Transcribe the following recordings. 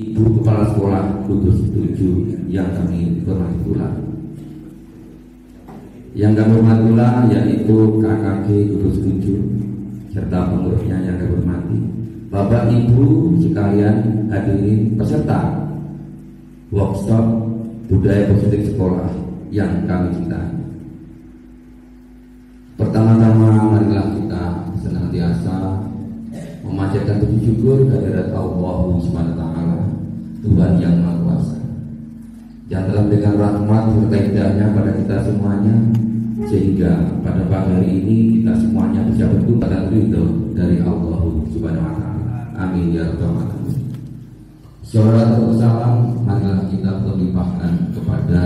Ibu Kepala Sekolah Kudus 7 yang kami hormati pula. Yang kami hormati pula yaitu KKG Kudus 7 serta pengurusnya yang kami hormati, Bapak Ibu sekalian hadirin peserta workshop budaya positif sekolah yang kami cintai. Pertama-tama marilah kita senantiasa memanjatkan puji syukur kehadirat Allah SWT, Tuhan yang Maha Kuasa, yang telah memberikan rahmat serta hidayahnya pada kita semuanya, sehingga pada pagi hari ini kita semuanya bisa bertumbuh pada ridho dari Allah SWT. Amin ya rabbal alamin. Sholawat dan salam marilah kita limpahkan kepada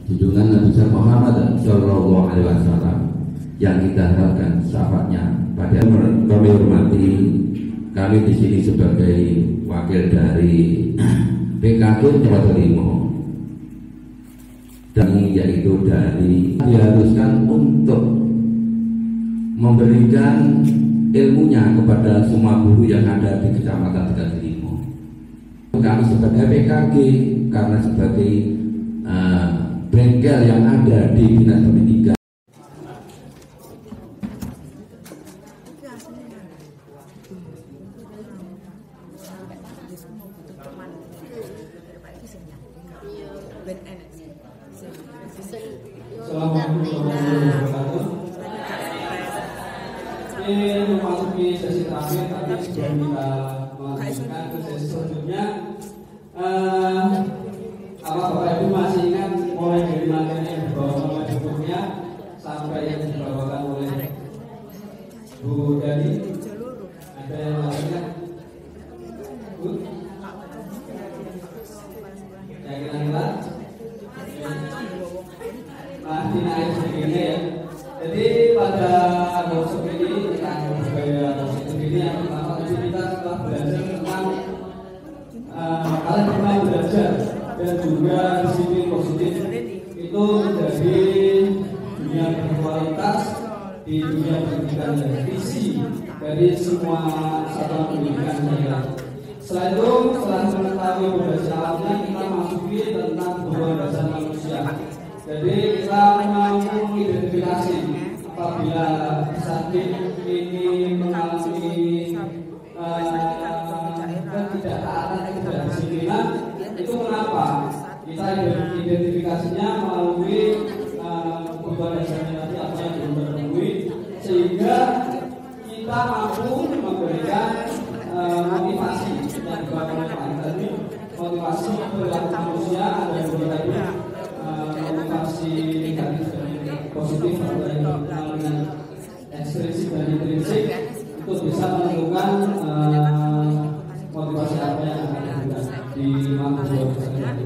junjungan Nabi Muhammad Sallallahu Alaihi Wasallam yang kita harapkan syafaatnya pada kami hormati. Kami di sini sebagai wakil dari PKK Jawa Timur, dan yaitu dari diharuskan untuk memberikan ilmunya kepada semua guru yang ada di Kecamatan Tegal Timur. Kami sebagai PKK karena sebagai bengkel yang ada di dinas pendidikan. Assalamualaikum warahmatullahi wabarakatuh. Ini memasuki sesi terakhir, tapi sebelum kita melanjutkan ke sesi selanjutnya, apa Bapak Ibu masih ingat mulai dari materi yang dibawakan oleh bukunya sampai yang dibawakan oleh Bu Dani? Ada yang lainnya? Bu? Yang kira-kira? Nah, dinaik begini ya. Jadi pada workshop ini kita akan berbeda workshop ini yang pertama tadi kita telah belajar tentang kalian pernah belajar dan juga disiplin positif itu menjadi dunia berkualitas di dunia pendidikan dan visi dari semua satuan pendidikan daerah. Setelah itu, setelah mengetahui pondasi alamnya, kita masuki tentang hubungan dasar manusia. Jadi kita mampu mengidentifikasi apabila sakit ini mengalami ketidaktaatan, ketidakdisiplinan, itu kenapa? Kita identifikasinya melalui hubungan dasarnya tadi apa yang belum terpenuhi, sehingga kita mampu memberikan motivasi yang dibawa oleh Pak tadi, motivasi perilaku manusia ada beberapa motivasi negatif dan positif atau yang dikenal dengan ekstrinsik dan intrinsik, itu bisa menentukan motivasi apa yang akan diberikan di mampu tadi.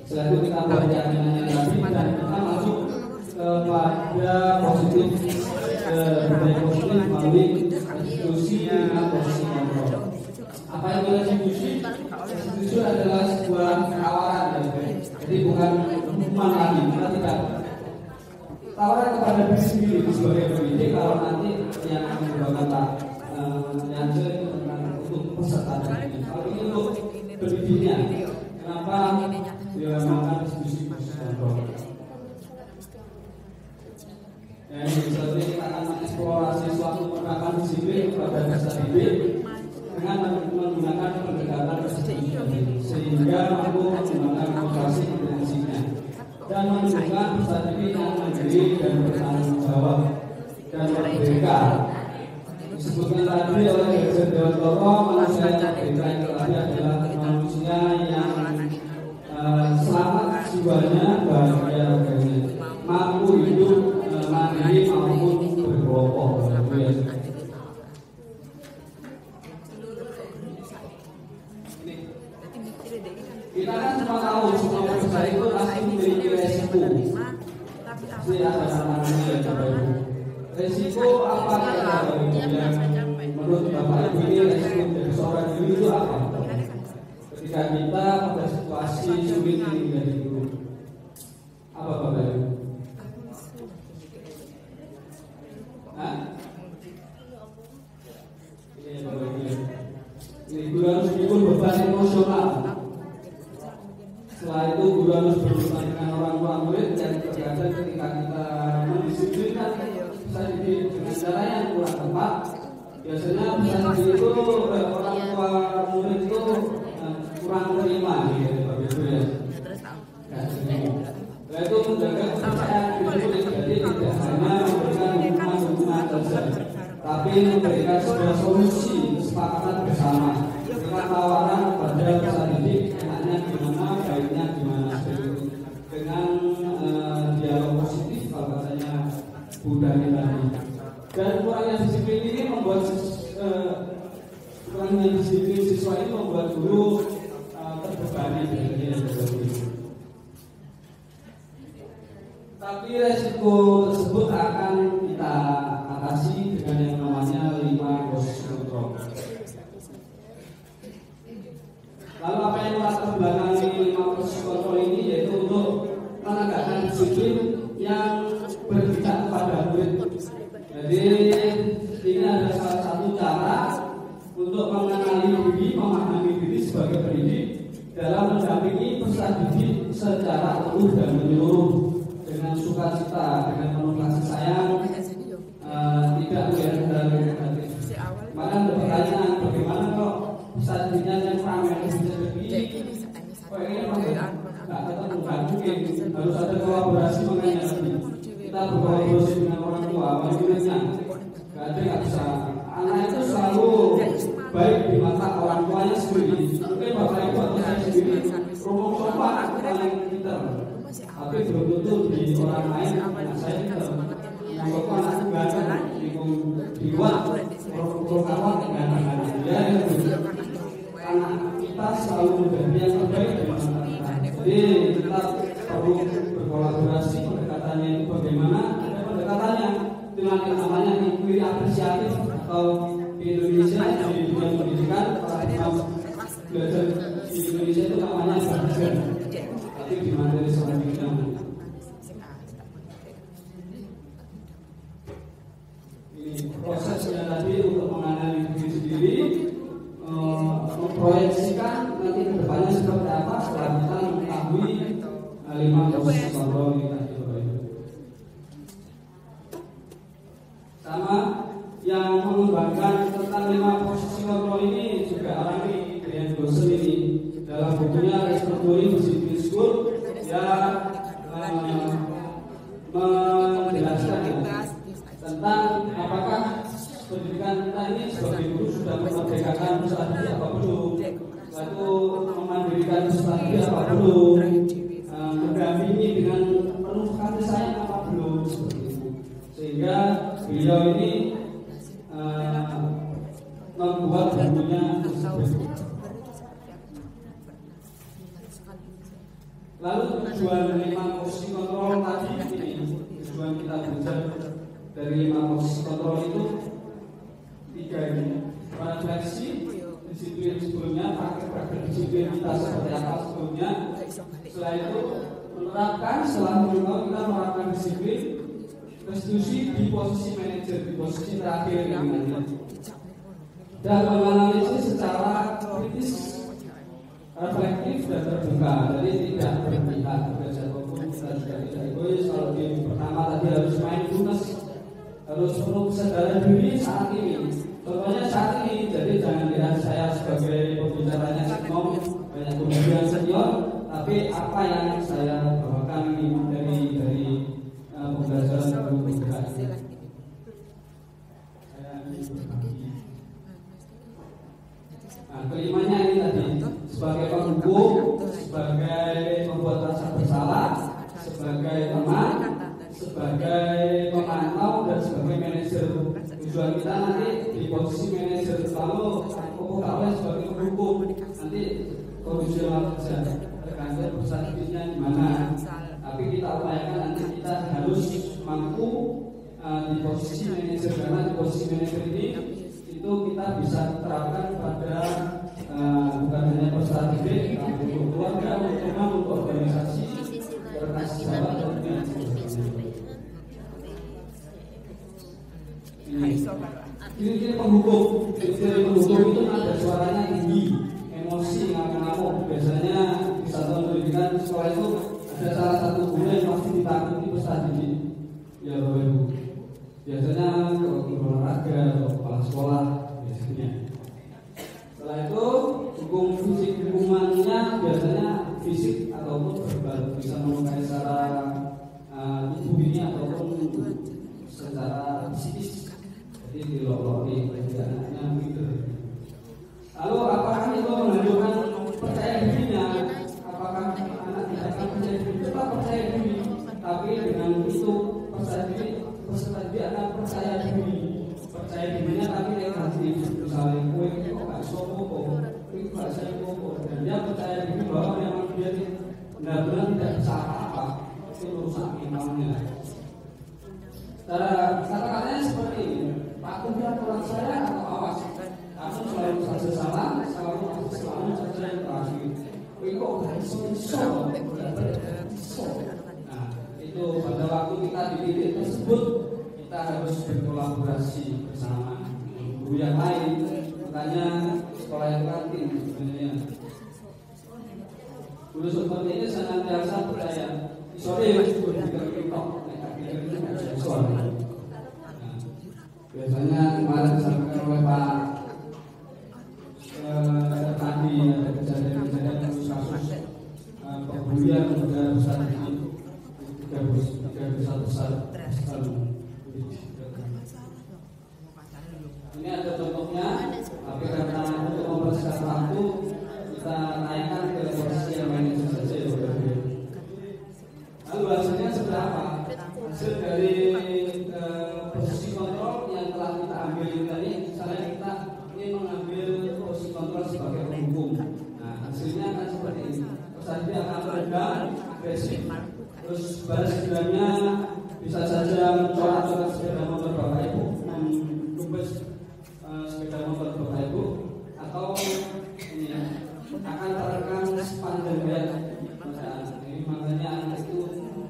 Setelah itu kita baca dengan negatif dan kita masuk kepada positif, budaya positif melalui institusi dengan posisi kontrol. Apa itu restitusi? Restitusi adalah sebuah tawaran, jadi bukan hukuman lagi. Kita tidak tawaran kepada diri sendiri sebagai pendidik kalau nanti yang menyebabkan nyance untuk peserta ini. Kalau ini untuk pendidiknya, kenapa dinamakan restitusi kontrol? Ya, misalnya kita akan mengeksplorasi suatu penerapan disiplin kepada peserta didik dengan menggunakan pendekatan restitusi sehingga mampu menggunakan motivasi intrinsiknya dan menunjukkan peserta didik yang mandiri dan bertanggung jawab dan merdeka. Disebutkan tadi oleh Dr. Dewantoro, manusia yang merdeka itu adalah manusia yang selamat jiwanya, bahagia raganya, mampu hidup mandiri maupun berkelompok. Kita kan semua tahu semua perusahaan itu pasti memiliki resiko. Pasti ada tantangannya ya Bapak Ibu. Resiko apa yang menurut Bapak Ibu ini resiko dari seorang guru itu apa? Ketika kita pada situasi sulit ini menjadi guru, apa Bapak Ibu? Ini guru harus memikul beban emosional. peserta didik dengan cara yang kurang tepat. Biasanya peserta didik itu orang tua murid itu kurang terima gitu Pak Ibu ya. Nah itu menjaga kepercayaan diri, jadi tidak hanya memberikan dukungan saja, tapi memberikan sebuah solusi kesepakatan bersama dengan tawaran kepada peserta didik enaknya gimana, baiknya gimana dengan dialog positif kalau katanya budaya tadi. Dan kurangnya disiplin ini membuat kurangnya disiplin siswa ini membuat guru terbebani dengan tapi resiko tersebut akan kita atasi dengan yang namanya 5 proses kontrol. Lalu apa yang melatar belakangi 5 proses kontrol ini yaitu untuk menegakkan disiplin yang berpihak kepada murid. Jadi ini ada salah satu cara untuk mengenali diri, memahami diri sebagai pendidik dalam mendampingi peserta didik secara utuh dan menyeluruh dengan sukacita, dengan penuh kasih sayang, tidak melihat dari negatif. Maka ada pertanyaan, bagaimana kalau peserta didiknya yang ramai bisa jadi kok ini nggak ketemu, nggak mungkin. Harus ada kolaborasi makanya kita berkolaborasi dengan orang tua, muridnya. Nggak bisa. Anak itu selalu baik di mata orang tuanya sendiri. Mungkin bapak ibu atau saya sendiri ngomong sopa anak paling pintar. Tapi belum tentu di orang lain anak saya pintar. Ngomong anak ganteng di luar orang kawan ganteng dia anak kita selalu menjadi yang terbaik di mata kita. Jadi kita perlu berkolaborasi. Pendekatannya itu bagaimana? Ada pendekatannya dengan yang namanya inquiry apresiatif atau di Indonesia di dunia pendidikan orang belajar di Indonesia itu namanya belajar, tapi di materi selanjutnya. Ini prosesnya tadi untuk mengenali diri sendiri, memproyeksikan nanti kedepannya seperti apa setelah kita mengetahui 5 proses kontrol ini tadi. Sama yang mengembangkan tentang 5 posisi kontrol ini juga alami Brian Gosen ini dalam bukunya Repertory Discipline School yang menjelaskan tentang apakah pendidikan kita ini sebagai guru sudah memerdekakan peserta didik apa belum, lalu memandirikan peserta didik apa belum, mendampingi dengan penuh kasih sayang apa belum, seperti itu. Sehingga beliau ini membuat bukunya tersebut. Lalu tujuan 5 posisi kontrol tadi ini, tujuan kita belajar dari 5 posisi kontrol itu 3 ini. Refleksi disiplin sebelumnya, praktek disiplin kita seperti apa sebelumnya. Setelah itu menerapkan, setelah kita menerapkan disiplin, restitusi di posisi manajer, di posisi terakhir ini. Dan menganalisis secara kritis, reflektif dan terbuka. Jadi tidak berpihak belajar hukum, kita juga tidak egois. Kalau di pertama tadi harus mindfulness, harus penuh kesadaran diri saat ini. Contohnya saat ini, jadi jangan lihat saya sebagai pembicaranya senior, banyak kemudian senior, tapi apa yang saya bawakan ini dari pembelajaran guru bergerak. Nah, kelimanya ini tadi sebagai penghukum, sebagai pembuat rasa bersalah, sebagai teman, sebagai pemantau dan sebagai manajer. Tujuan kita nanti di posisi manajer, lalu pokoknya sebagai penghukum nanti kondisional kerja tergantung peserta didiknya di mana. Tapi kita upayakan nanti kita harus mampu di posisi manajer, karena di posisi manajer ini itu kita bisa terapkan pada bukan hanya peserta didik, tapi untuk keluarga, untuk teman, untuk organisasi, berkasih sahabat dan ini penghukum. Ciri penghukum itu ada suaranya tinggi, emosi, ngamuk-ngamuk. Biasanya di satuan pendidikan sekolah itu ada salah satu guru yang pasti ditakuti peserta didik. Ya Bapak Ibu. biasanya ke olahraga atau kepala sekolah biasanya. Setelah itu hukumannya biasanya fisik ataupun verbal, bisa melukai secara tubuh ini ataupun secara psikis. Jadi diloloti anaknya begitu. Lalu apakah itu menunjukkan percaya dirinya? Apakah anak tidak akan percaya diri? Tetap percaya diri, tapi dengan itu percaya diri, dia akan percaya diri. Percaya dirinya tapi negatif. Misalnya kue itu nggak sopo, kue itu nggak saya sopo, dan dia percaya diri bahwa memang dia benar-benar tidak bisa apa-apa. Itu merusak imannya. Kata-katanya seperti ini. Patuhi aturan saya atau awas. Kamu selalu saja salah, selalu saja yang terakhir. Kok iso. Nah, itu pada waktu kita di titik tersebut kita harus berkolaborasi bersama guru yang lain. Makanya sekolah yang kantin sebenarnya. Guru seperti ini senantiasa percaya. Sore guru dikit-dikit. Biasanya kemarin disampaikan oleh Pak tadi ada kejadian kasus pembulian negara besar ini tiga besar. Ini ada contohnya, tapi karena untuk mempersingkat waktu kita naikkan ke posisi yang lain saja. Lalu hasilnya seberapa? Hasil dari posisi kontrol yang telah kita ambil tadi, misalnya kita ingin mengambil posisi kontrol sebagai penghukum. Nah, hasilnya akan seperti ini. Peserta dia akan meredam, agresif. Terus balas dendamnya bisa saja mencoret-coret sepeda motor bapak ibu, menumbes sepeda motor bapak ibu, atau ini akan terekam sepanjang hayat. Ini makanya anak itu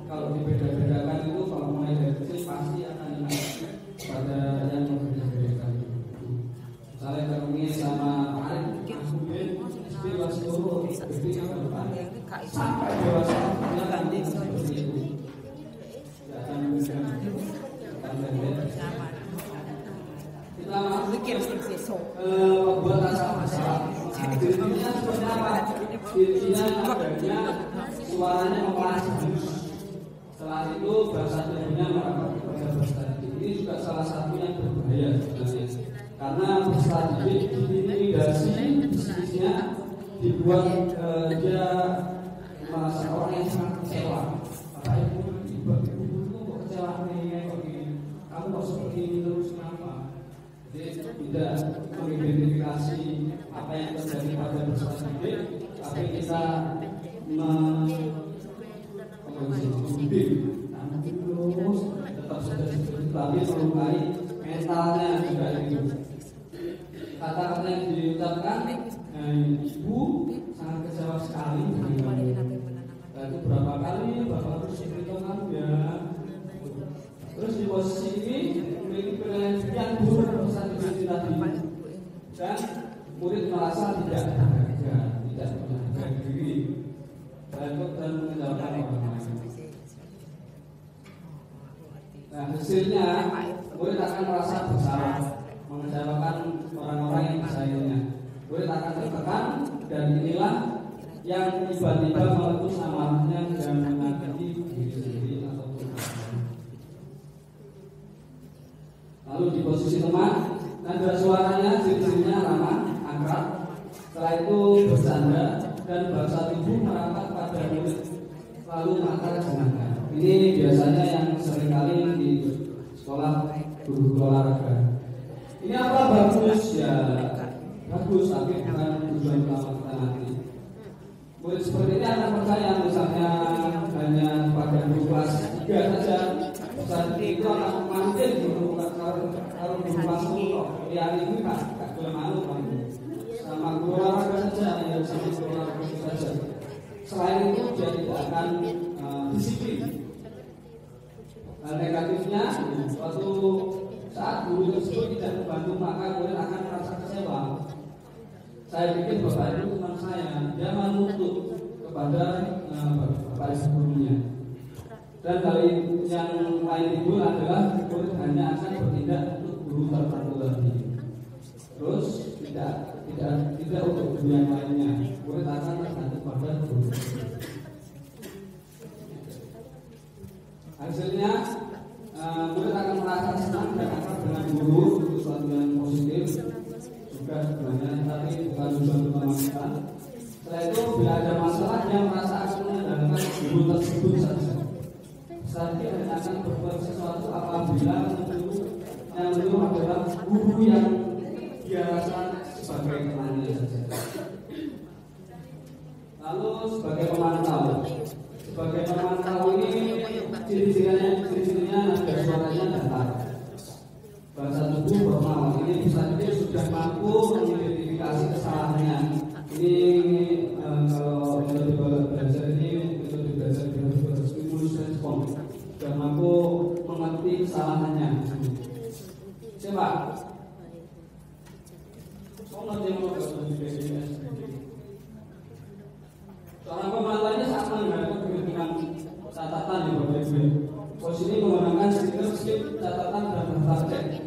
kalau dibeda-bedakan itu kalau mulai dari kecil pasti akan ingat pada yang berbeda-bedakan. Misalnya ketemu sama Pak Arif, SD Wasguru, sampai dewasa dia ganti seperti itu. Kita masuk membuat masalah. Dirinya seperti apa? Dirinya adanya suaranya mempelas. Setelah itu bahasa tubuhnya merapat kepada bahasa didik. Ini juga salah satu yang berbahaya sebenarnya. Karena bahasa didik diintimidasi bisnisnya dibuat dia merasa orang yang sangat kecewa. Bapak ibu kok kecewa nih kok gini? Kamu kok seperti ini terus kenapa? Jadi tidak mengidentifikasi apa yang terjadi pada bahasa didik, tapi kita terus tetap saja tapi melukai mentalnya juga itu. Kata-kata yang diucapkan, ibu sangat kecewa sekali dengan kamu. Itu berapa kali bapak terus diberitahukan ya. Terus di posisi ini memiliki penilaian yang buruk pesan didik tadi, dan murid merasa tidak punya diri dan menjawabkan orang lain. Nah, hasilnya murid akan merasa bersalah, mengecewakan orang-orang yang disayangnya. Murid akan tertekan, dan inilah yang tiba-tiba meletus amarahnya dan menyakiti diri sendiri ataupun orang lain. Lalu di posisi teman, nada suaranya ciri-cirinya ramah, akrab. Setelah itu bercanda dan bahasa tubuh merapat pada murid, lalu mata jenaka. Ini biasanya yang seringkali di sekolah guru olahraga. Ini apa bagus ya? Bagus, tapi bukan tujuan utama kita nanti. Murid seperti ini akan percaya, misalnya hanya pada guru kelas 3 saja. Saat itu akan mantin guru kalau guru kelas 10 yang ini kan gak boleh malu kan. Sama guru olahraga saja, yang sama guru olahraga saja. Selain itu dia tidak akan disiplin. Negatifnya, suatu saat guru tersebut tidak membantu, maka murid akan merasa kecewa. Saya pikir bapak itu teman saya, dia menuntut kepada bapak ibu gurunya. Dan kali yang lain timbul adalah murid hanya akan buruk, itu suatu yang positif juga sebenarnya, tapi bukan tujuan utama kita. Setelah itu bila ada masalah yang merasa akan mengandalkan guru tersebut saja. Tadi akan berbuat sesuatu apabila yang itu adalah guru yang dia rasa sebagai temannya saja. Lalu sebagai pemantau ini ciri-cirinya ada suaranya datar, bahasa tubuh formal. Ini bisa jadi sudah mampu mengidentifikasi kesalahannya. Ini kalau metode belajar ini metode belajar dengan stimulus respon, sudah mampu mengerti kesalahannya. Coba, ngerti mau seorang pemantaunya sama dengan catatan di Bapak Ibu. Posisi menggunakan stiker, skip, catatan dan daftar cek.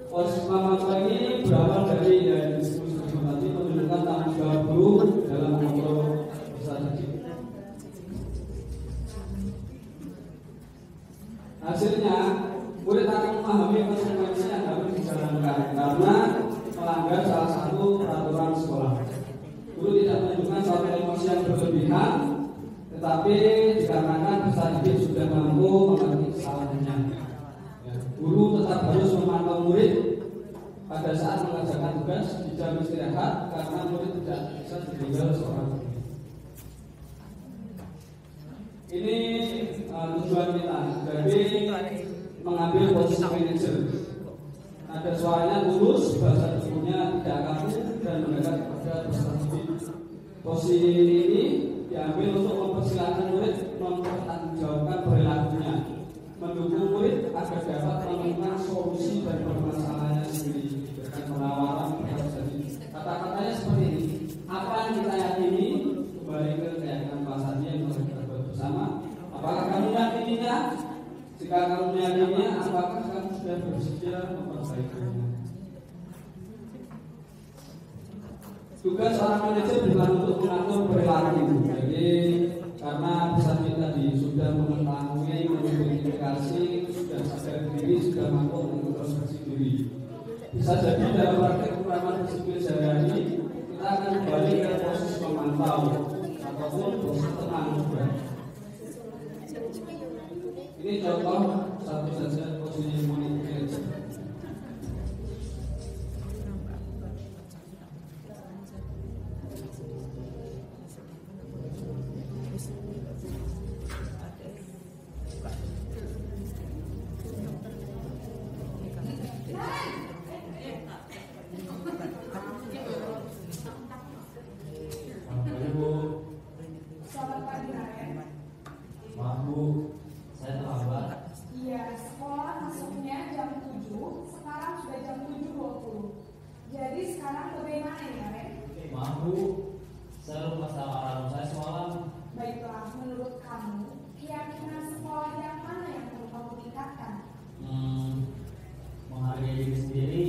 Posisi pemantau ini berawal dari diskusi tadi menunjukkan tanggung jawab guru dalam mengontrol peserta didik. Hasilnya, murid akan memahami konsekuensi yang harus dijalankan karena melanggar salah satu peraturan sekolah. Guru tidak menunjukkan suatu emosi yang berlebihan, tetapi dikarenakan peserta didik sudah mampu mengerti kesalahannya. Guru tetap harus memantau murid pada saat mengerjakan tugas di jam istirahat karena murid tidak bisa ditinggal seorang guru. Ini tujuan kita, jadi mengambil posisi manajer. Ada suaranya lurus, bahasa tubuhnya tidak kaku dan mendekat kepada peserta didik. Posisi ini diambil untuk mempersilahkan murid mempertanggungjawabkan perilakunya, mendukung murid agar dapat menemukan solusi dari permasalahannya sendiri dengan penawaran pekerjaan. Kata-katanya seperti ini: apa yang kita yakini, kembali ke keyakinan bahasanya yang harus kita buat bersama. Apakah kamu yakininya? Jika kamu meyakininya, apakah kamu sudah bersedia memperbaikinya? Tugas seorang manajer bukan untuk mengatur perilaku. Jadi karena pesan kita tadi sudah mengetahui, mengidentifikasi, sudah sadar diri, sudah mampu mengintrospeksi diri. Bisa jadi dalam praktek penerapan disiplin sehari-hari kita akan kembali ke proses memantau ataupun proses tenang juga. Ini contoh satu saja posisi monitor. Selamat pagi, Naren. Maaf Bu, saya terlambat. Iya, sekolah masuknya jam 7, sekarang sudah jam 7.20. Jadi sekarang bagaimana ya, Naren? Maaf Bu, saya lupa sama alarm saya semalam. Baiklah, menurut kamu, keyakinan sekolah yang mana yang perlu kamu tingkatkan? Menghargai diri sendiri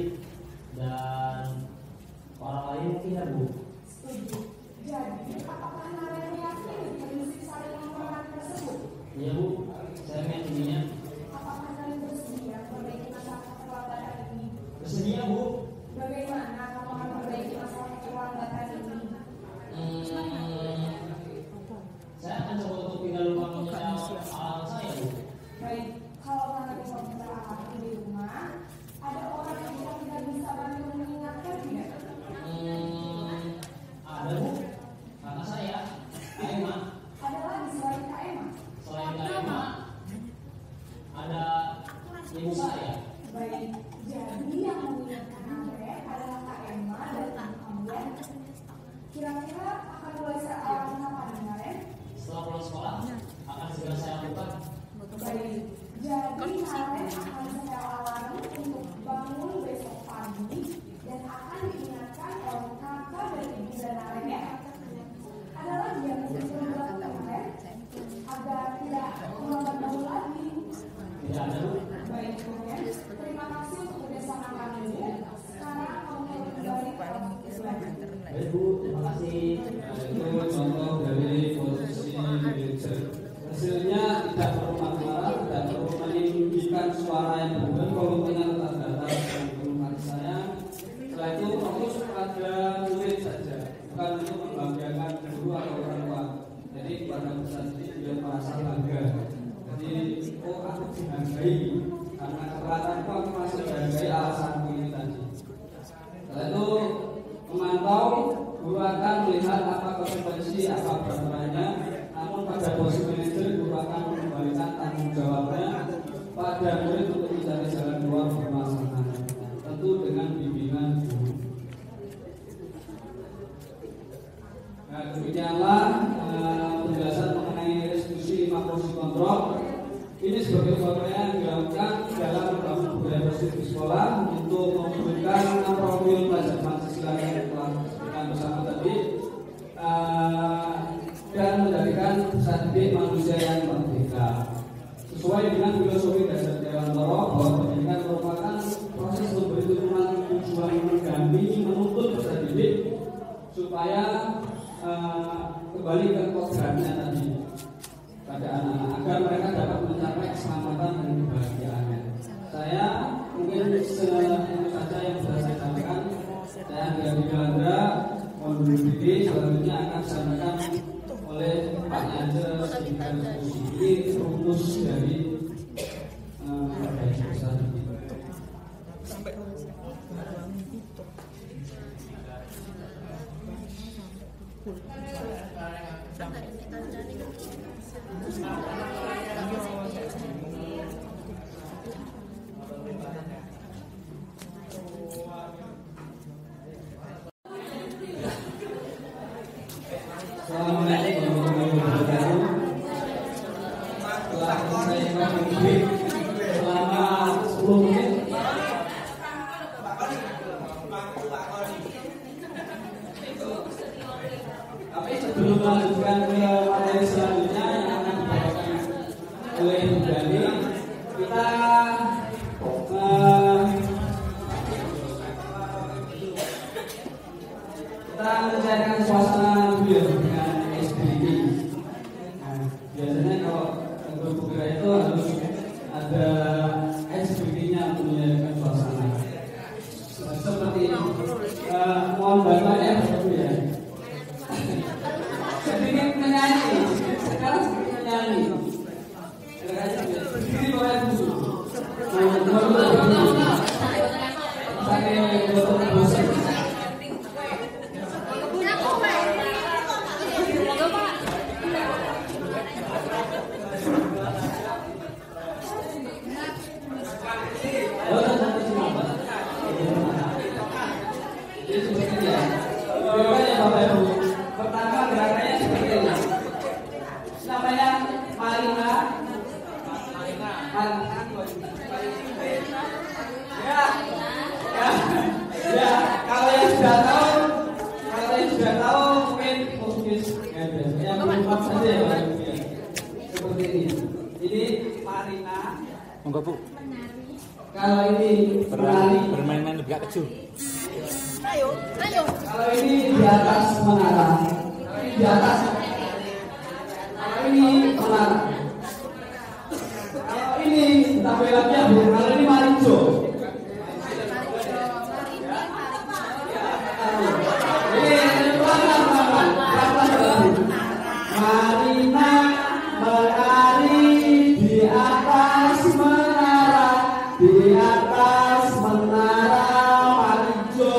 dan orang lain tidak Bu. Setuju. Jadi, apakah Naren yakin prinsip saling menghormati tersebut? Iya Bu, saya meyakininya. Apakah Naren bersedia memperbaiki masalah keterlambatan ini? Bersedia Bu. Bagaimana kamu akan memperbaiki masalah keterlambatan ini? Saya akan coba untuk tidak lupa menyetel alarm saya Bu. Baik, kalau Naren bisa beralamat di rumah, ada orang yang tidak bisa bantu mengingatkan tidak? Ada Bu, kakak saya, Kak Emma. Ada lagi selain Kak Emma? Selain Kak Emma, ada ibu saya. Baik, jadi yang mengingatkan Naren adalah Kak Emma dan kemudian kira-kira akan mulai seawal kapan Naren? Setelah pulang sekolah, akan segera saya lakukan. Baik, jadi Naren akan setel alarm untuk bangun besok pagi dan akan diingatkan oleh kakak dan ibu dan Naren ya. Ada lagi yang bisa dilakukan Naren agar tidak terlambat jauh lagi. Tidak ada Bu. Baik, kemudian terima kasih untuk kerjasama kami. Sekarang kamu kembali ke waktu belajar. Baik Bu, terima kasih. Itu contoh dari posisi manajer. Hasilnya tidak perlu marah, tidak perlu meninggikan suara karena keberatan itu aku masih sebagai alasan ini tadi. Setelah itu memantau, guru akan melihat apa konsekuensi, apa peraturannya. Namun pada posisi manajer, guru akan mengembalikan tanggung jawabnya pada murid untuk mencari jalan keluar permasalahan, tentu dengan bimbingan guru. Nah, demikianlah penjelasan mengenai restitusi makrosi kontrol. Ini sebagai upaya yang dilakukan dalam membangun budaya positif di sekolah untuk memberikan profil pelajar Pancasila yang telah disebutkan bersama tadi dan menjadikan peserta manusia yang merdeka. Sesuai dengan filosofi dasar Dewantara bahwa pendidikan merupakan proses memberi turunan tujuan mendampingi menuntut peserta didik supaya kembali ke kodratnya tadi pada anak-anak agar mereka dapat mencapai keselamatan dan kebahagiaannya. Saya mungkin itu saja yang sudah saya sampaikan. Saya Gadi Galandra undur diri, selanjutnya akan disampaikan oleh Pak Nyaja Sindikal Diskusi. Ini rumus dari perbaiki besar ini. Assalamualaikum warahmatullahi wabarakatuh. Setelah saya mengikuti selama 10 menit, tapi sebelum melanjutkan ke materi selanjutnya yang akan dibawakan oleh Ibu Dani, kita mencairkan suasana dulu dengan SBD. Nah, biasanya kalau berbuka itu harus ada SBD-nya untuk mencairkan suasana. Seperti ini. Mohon bantuannya seperti ya. Sedikit menyanyi. Sekarang sedikit menyanyi. Sedikit boleh dulu. Saya buat bosan. Pertama gerakannya seperti ini. Namanya Marina. Ya. Kalau yang sudah tahu mungkin fokus yang belum saja ya. Seperti ini. Ini Marina. Monggo Bu. Kalau ini menari. Bermain-main lebih kecil. Ayo. Kalau ini di atas menara. Di atas. Kalau ini menara. Kalau ini tapi lagi ya Bu. Kalau ini marijo. Marina menari di atas menara, di atas menara marijo,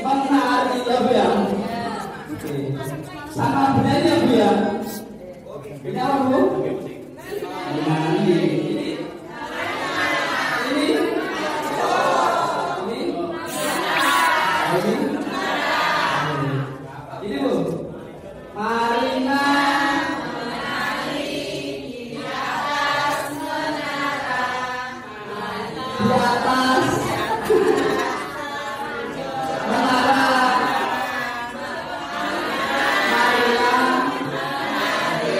menari ya Bu ya. Sama benarnya Bu ya. Ini apa Bu? Menari. Ini Bu. Marina menari di atas menara, di atas menara. Marina menari.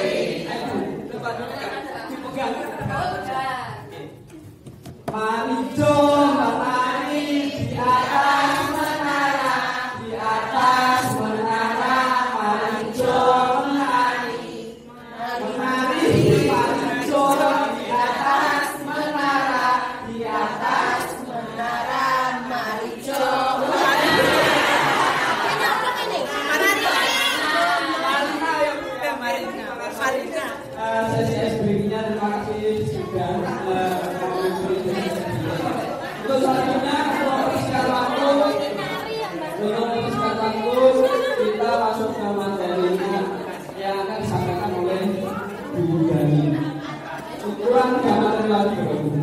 Marijo menari di atas menara, di atas menara. Marijo menari, Marijo di atas menara, di atas menara. Marijo menari. Sesi SBG-nya terima kasih. Untuk selanjutnya mempersingkat waktu, kita masuk ke materinya yang akan disampaikan oleh Bu Dani. Ukuran gambar materi